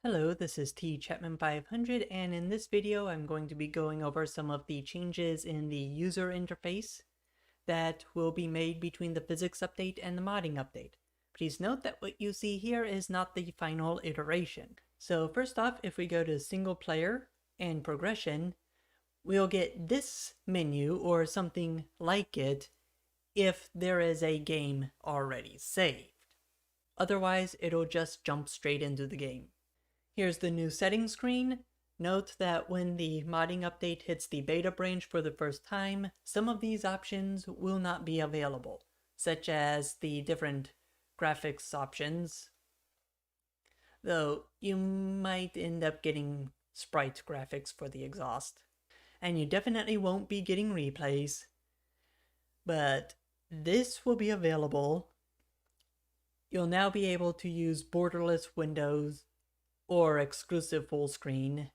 Hello, this is T Chapman 500, and in this video I'm going to be going over some of the changes in the user interface that will be made between the physics update and the modding update. Please note that what you see here is not the final iteration. So first off, if we go to single player and progression, we'll get this menu or something like it if there is a game already saved. Otherwise, it'll just jump straight into the game. Here's the new settings screen. Note that when the modding update hits the beta branch for the first time, some of these options will not be available, such as the different graphics options, though you might end up getting sprite graphics for the exhaust. And you definitely won't be getting replays, but this will be available. You'll now be able to use borderless windows or exclusive full screen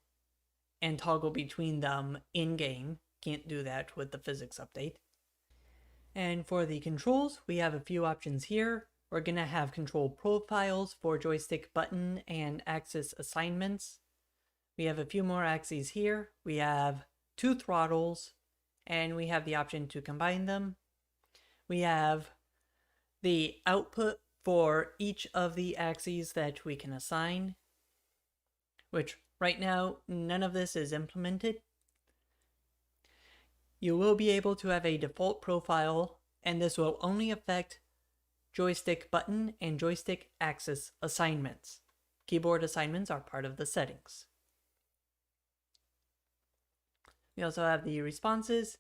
and toggle between them in-game. Can't do that with the physics update. And for the controls, we have a few options here. We're gonna have control profiles for joystick button and axis assignments. We have a few more axes here. We have 2 throttles, and we have the option to combine them. We have the output for each of the axes that we can assign, which right now none of this is implemented. You will be able to have a default profile, and this will only affect joystick button and joystick axis assignments. Keyboard assignments are part of the settings. We also have the responses,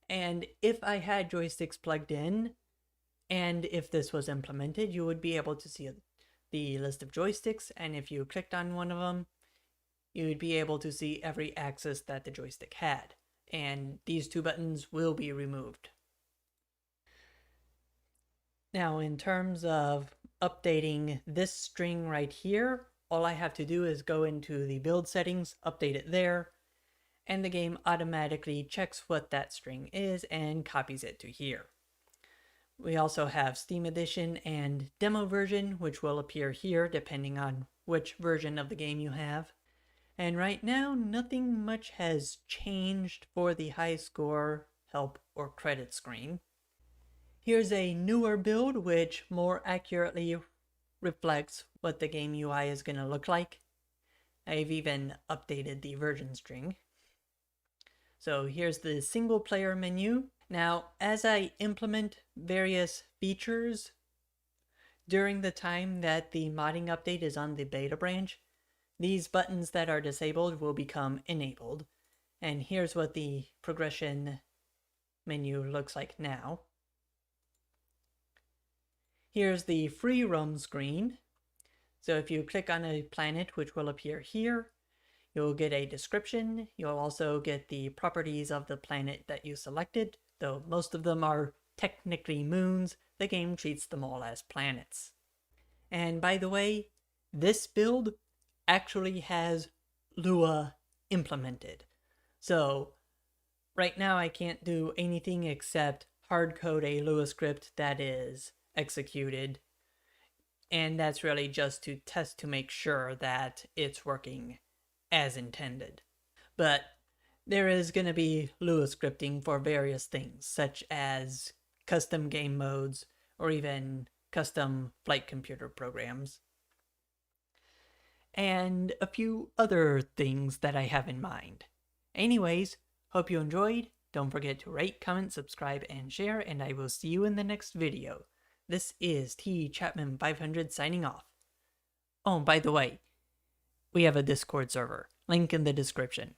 and if I had joysticks plugged in, and if this was implemented, you would be able to see the list of joysticks, and if you clicked on one of them, you would be able to see every axis that the joystick had, and these 2 buttons will be removed. Now, in terms of updating this string right here, all I have to do is go into the build settings, update it there, and the game automatically checks what that string is and copies it to here. We also have Steam Edition and Demo version, which will appear here depending on which version of the game you have. And right now, nothing much has changed for the high score, help, or credit screen. Here's a newer build which more accurately reflects what the game UI is going to look like. I've even updated the version string. So here's the single player menu. Now, as I implement various features during the time that the modding update is on the beta branch, these buttons that are disabled will become enabled. And here's what the progression menu looks like now. Here's the free roam screen. So if you click on a planet, which will appear here, you'll get a description. You'll also get the properties of the planet that you selected. Though most of them are technically moons, the game treats them all as planets. And by the way, this build actually has Lua implemented. So right now I can't do anything except hardcode a Lua script that is executed. And that's really just to test to make sure that it's working as intended. But there is going to be Lua scripting for various things, such as custom game modes or even custom flight computer programs. And a few other things that I have in mind. Anyways, hope you enjoyed. Don't forget to rate, comment, subscribe, and share, and I will see you in the next video. This is T Chapman 500 signing off. Oh, by the way, we have a Discord server. Link in the description.